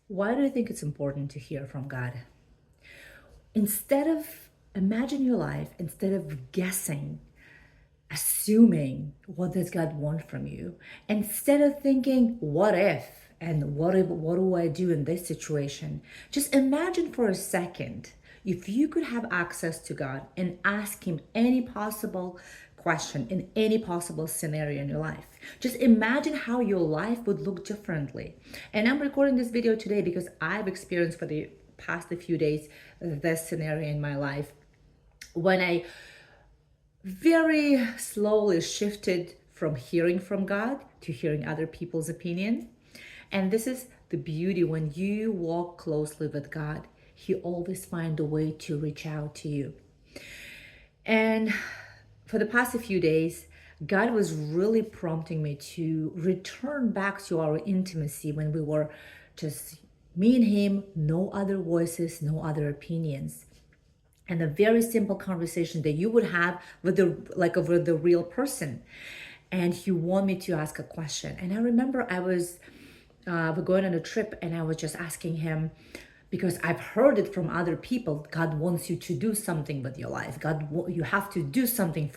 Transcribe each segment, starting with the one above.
Why do you think it's important to hear from God? Instead of imagine your life, instead of guessing, assuming what does God want from you, instead of thinking, what if? And what do I do in this situation? Just imagine for a second if you could have access to God and ask Him any possible question in any possible scenario in your life. Just imagine how your life would look differently. And I'm recording this video today because I've experienced for the past few days this scenario in my life when I very slowly shifted from hearing from God to hearing other people's opinion. And this is the beauty when you walk closely with God, He always finds a way to reach out to you. And for the past few days, God was really prompting me to return back to our intimacy when we were just me and Him, no other voices, no other opinions, and a very simple conversation that you would have with with the real person. And He wanted me to ask a question. And I remember I was we're going on a trip, and I was just asking Him, because I've heard it from other people, God wants you to do something with your life. You have to do something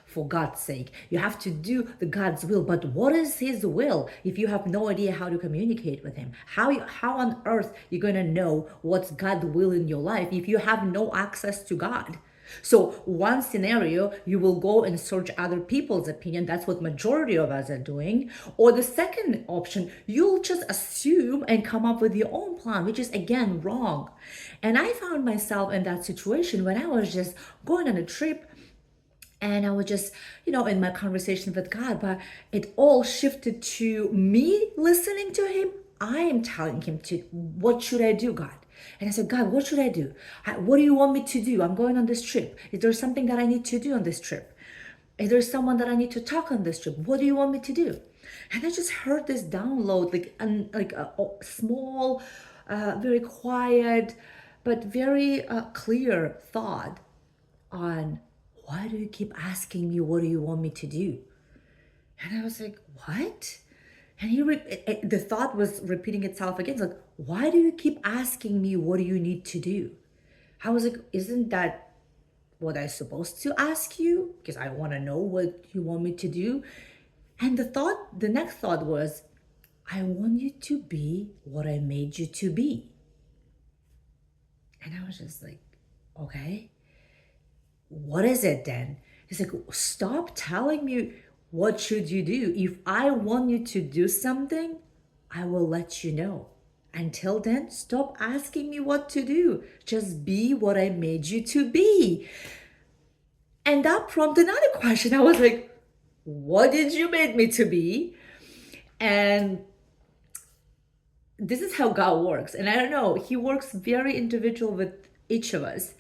for God's sake. You have to do the God's will. But what is His will if you have no idea how to communicate with Him? How on earth you gonna know what's God's will in your life if you have no access to God? So one scenario, you will go and search other people's opinion. That's what majority of us are doing. Or the second option, you'll just assume and come up with your own plan, which is again wrong. And I found myself in that situation when I was just going on a trip, and I was just, in my conversation with God, but it all shifted to me listening to Him. I am telling Him what should I do, God? And I said, God, what should I do? What do you want me to do? I'm going on this trip. Is there something that I need to do on this trip? Is there someone that I need to talk on this trip? What do you want me to do? And I just heard this download, like a small, very quiet, but very clear thought on, why do you keep asking me what do you want me to do? And I was like, what? And the thought was repeating itself again. It's like, why do you keep asking me what do you need to do? I was like, isn't that what I'm supposed to ask you? Because I want to know what you want me to do. And the next thought was, I want you to be what I made you to be. And I was just like, okay, what is it then? He's like, stop telling me what should you do. If I want you to do something, I will let you know. Until then, stop asking me what to do. Just be what I made you to be. And that prompted another question. I was like, what did you make me to be? And this is how God works. And I don't know, He works very individual with each of us.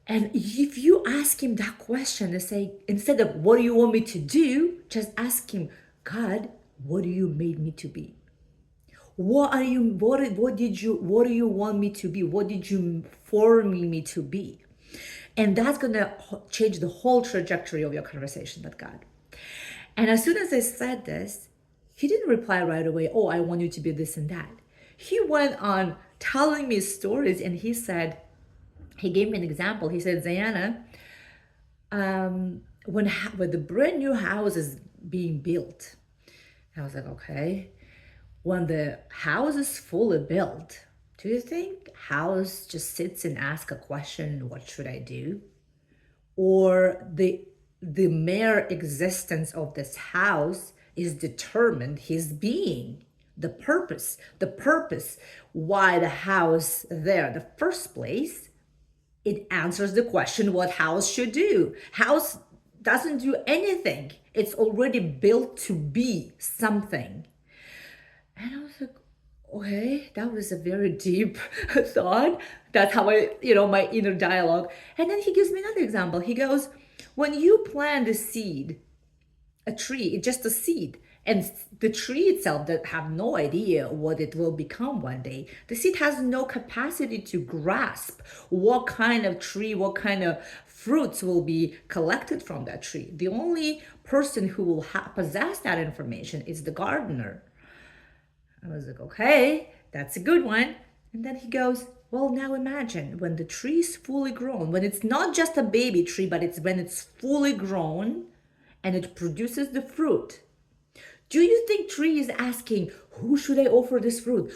And if you ask Him that question and say, instead of what do you want me to do, just ask Him, God, what do you made me to be? What do you want me to be? What did you form me to be? And that's gonna change the whole trajectory of your conversation with God. And as soon as I said this, He didn't reply right away, oh, I want you to be this and that. He went on telling me stories, and he gave me an example. He said, Zayana, when the brand new house is being built, I was like, okay. When the house is fully built, do you think house just sits and asks a question, what should I do? Or the mere existence of this house is determined his being, the purpose why the house there in the first place, it answers the question what house should do. House doesn't do anything. It's already built to be something. And I was like, okay, that was a very deep thought. That's how my inner dialogue. And then he gives me another example. He goes, when you plant a seed, a tree, it's just a seed. And the tree itself that have no idea what it will become one day. The seed has no capacity to grasp what kind of tree, what kind of fruits will be collected from that tree. The only person who will possess that information is the gardener. I was like, okay, that's a good one. And then he goes, well, now imagine when the tree is fully grown, when it's not just a baby tree, but it's when it's fully grown and it produces the fruit. Do you think tree is asking, who should I offer this fruit?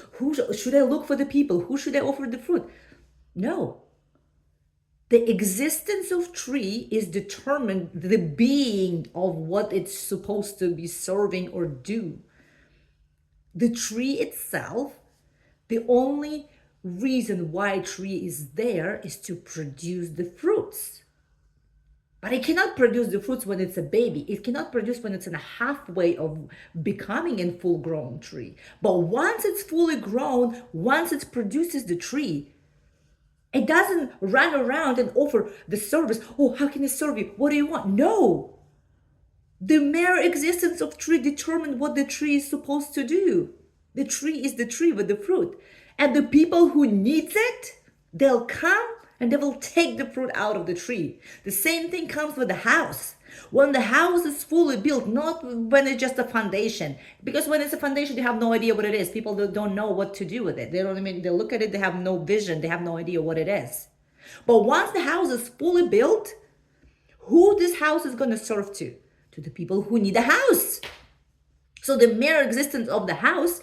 Should I look for the people? Who should I offer the fruit? No. The existence of tree is determined the being of what it's supposed to be serving or do. The tree itself, the only reason why a tree is there is to produce the fruits. But it cannot produce the fruits when it's a baby. It cannot produce when it's in a halfway of becoming a full-grown tree. But once it's fully grown, once it produces the tree, it doesn't run around and offer the service. Oh, how can I serve you? What do you want? No. The mere existence of tree determines what the tree is supposed to do. The tree is the tree with the fruit. And the people who needs it, they'll come and they will take the fruit out of the tree. The same thing comes with the house. When the house is fully built, not when it's just a foundation. Because when it's a foundation, they have no idea what it is. People don't know what to do with it. They don't even, they look at it, they have no vision. They have no idea what it is. But once the house is fully built, who this house is going to serve to? To the people who need a house. So the mere existence of the house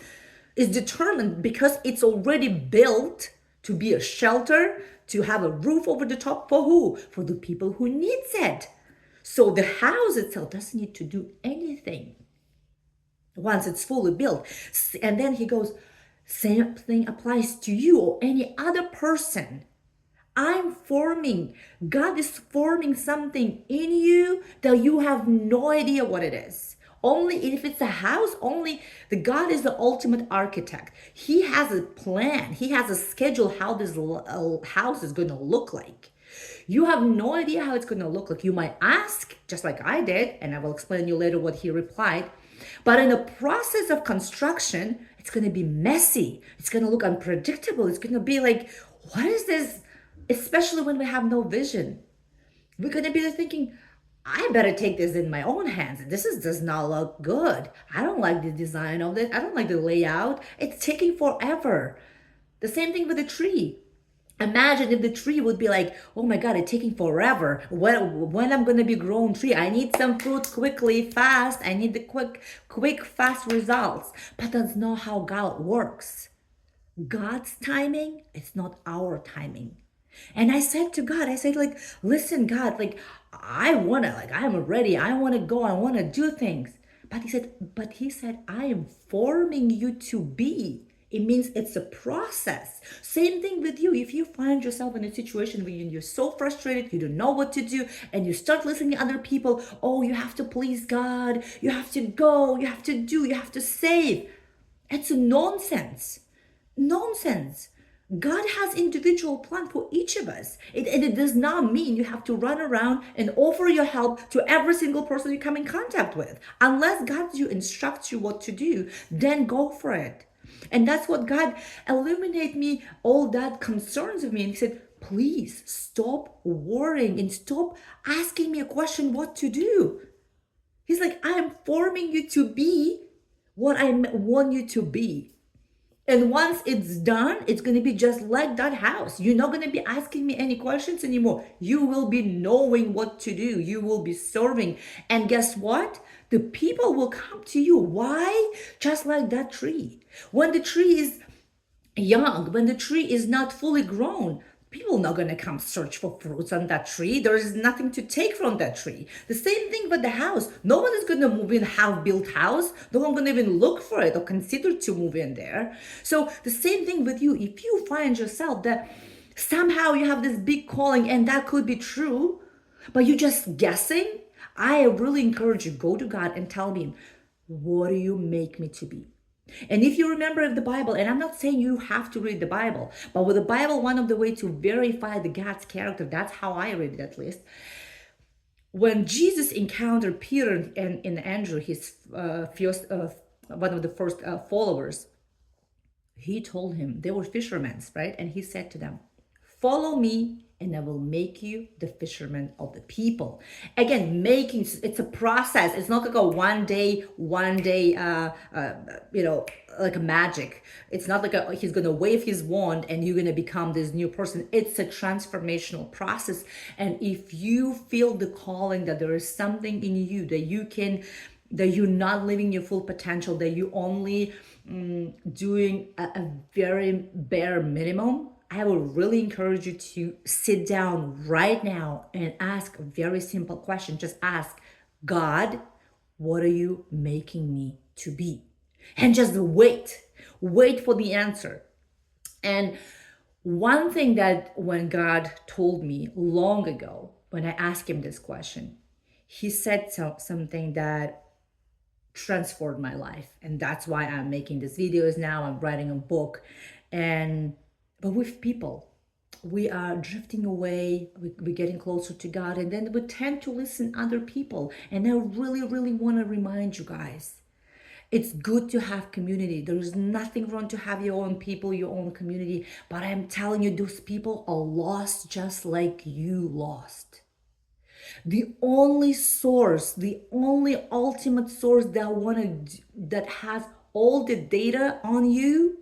is determined because it's already built to be a shelter, to have a roof over the top for who? For the people who needs it. So the house itself doesn't need to do anything once it's fully built. And then he goes, same thing applies to you or any other person. God is forming something in you that you have no idea what it is. Only if it's a house, only the God is the ultimate architect. He has a plan. He has a schedule how this house is going to look like. You have no idea how it's going to look like. You might ask, just like I did, and I will explain to you later what he replied. But in the process of construction, it's going to be messy. It's going to look unpredictable. It's going to be like, what is this? Especially when we have no vision. We're going to be thinking, I better take this in my own hands. This does not look good. I don't like the design of it. I don't like the layout. It's taking forever. The same thing with the tree. Imagine if the tree would be like, oh my God, it's taking forever. When I'm going to be grown tree, I need some fruit quickly, fast. I need the quick, fast results. But that's not how God works. God's timing, it's not our timing. And I said to God, I said, like, listen, God, like, I'm ready. I want to go. I want to do things. But he said, I am forming you to be. It means it's a process. Same thing with you. If you find yourself in a situation where you're so frustrated, you don't know what to do, and you start listening to other people, oh, you have to please God, you have to go, you have to do, you have to save. It's nonsense. Nonsense. God has individual plan for each of us. It does not mean you have to run around and offer your help to every single person you come in contact with. Unless God instructs you what to do, then go for it. And that's what God illuminate me, all that concerns of me. And he said, please stop worrying and stop asking me a question what to do. He's like, I am forming you to be what I want you to be. And once it's done, it's going to be just like that house. You're not going to be asking me any questions anymore. You will be knowing what to do. You will be serving. And guess what? The people will come to you. Why? Just like that tree. When the tree is young, when the tree is not fully grown, people are not going to come search for fruits on that tree. There is nothing to take from that tree. The same thing with the house. No one is going to move in a half-built house. No one going to even look for it or consider to move in there. So the same thing with you. If you find yourself that somehow you have this big calling and that could be true, but you're just guessing, I really encourage you, go to God and tell him, what do you make me to be? And if you remember the Bible, and I'm not saying you have to read the Bible, but with the Bible, one of the way to verify the God's character, that's how I read it at least. When Jesus encountered Peter and Andrew, his first, one of the first followers, he told him, they were fishermen, right? And he said to them, follow me and I will make you the fishermen of the people. Again, making, it's a process. It's not like a one day, you know, like a magic. It's not like he's gonna wave his wand and you're gonna become this new person. It's a transformational process. And if you feel the calling that there is something in you that you can, that you're not living your full potential, that you only doing a very bare minimum, I would really encourage you to sit down right now and ask a very simple question. Just ask, God, what are you making me to be? And just wait for the answer. And one thing that when God told me long ago, when I asked him this question, he said something that transformed my life. And that's why I'm making these videos now. I'm writing a book. But with people, we are drifting away, we're getting closer to God, and then we tend to listen to other people. And I really, really want to remind you guys, it's good to have community. There is nothing wrong to have your own people, your own community. But I'm telling you, those people are lost just like you lost. The only source, the only ultimate source that has all the data on you,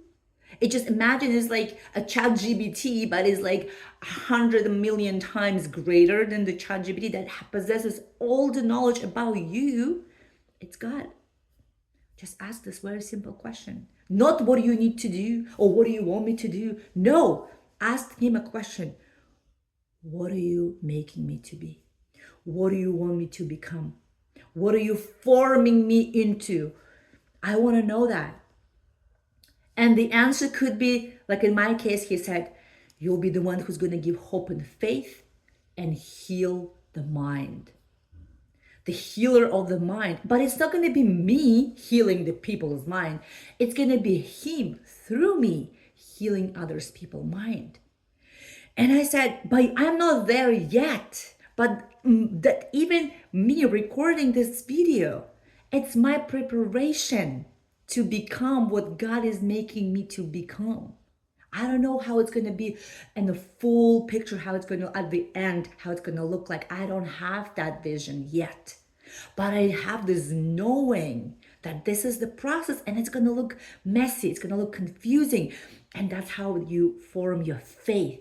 it just imagine it's like a ChatGPT, but it's like 100 million times greater than the ChatGPT that possesses all the knowledge about you. It's God. Just ask this very simple question. Not what do you need to do or what do you want me to do? No, ask him a question. What are you making me to be? What do you want me to become? What are you forming me into? I want to know that. And the answer could be, like in my case, he said, you'll be the one who's going to give hope and faith and heal the mind. The healer of the mind. But it's not going to be me healing the people's mind. It's going to be him through me healing others' people's mind. And I said, but I'm not there yet. But that even me recording this video, it's my preparation to become what God is making me to become. I don't know how it's going to be in the full picture, how it's going to, at the end, how it's going to look like. I don't have that vision yet. But I have this knowing that this is the process and it's going to look messy. It's going to look confusing. And that's how you form your faith.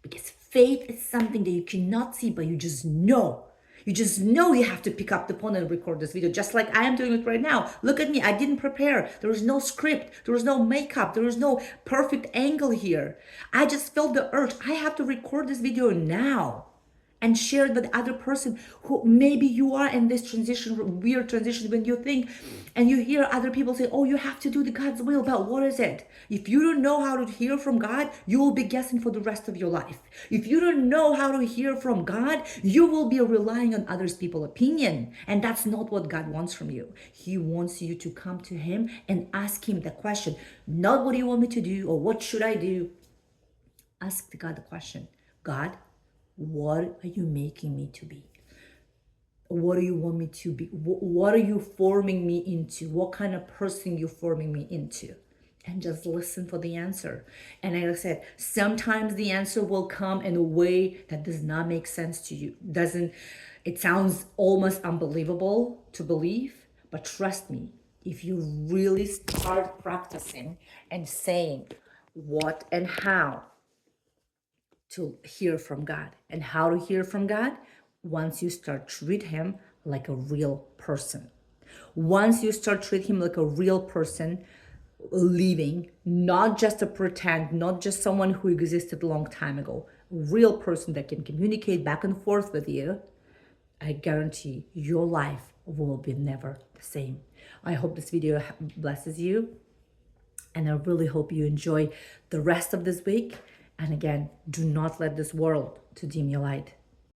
Because faith is something that you cannot see, but you just know. You just know you have to pick up the phone and record this video, just like I am doing it right now. Look at me. I didn't prepare. There was no script. There was no makeup. There was no perfect angle here. I just felt the urge. I have to record this video now and share it with the other person who maybe you are in this transition, weird transition, when you think and you hear other people say, oh, you have to do the God's will, but what is it? If you don't know how to hear from God, you will be guessing for the rest of your life. If you don't know how to hear from God, you will be relying on others people's opinion. And that's not what God wants from you. He wants you to come to him and ask him the question, not what do you want me to do or what should I do? Ask God the question, God, what are you making me to be? What do you want me to be? What are you forming me into? What kind of person you forming me into? And just listen for the answer. And like I said, sometimes the answer will come in a way that does not make sense to you. It sounds almost unbelievable to believe, but trust me, if you really start practicing and saying what and how to hear from God and how to hear from God, once you start treat him like a real person. Once you start treat him like a real person, living, not just a pretend, not just someone who existed a long time ago, a real person that can communicate back and forth with you, I guarantee your life will be never the same. I hope this video blesses you, and I really hope you enjoy the rest of this week. And again, do not let this world to dim your light.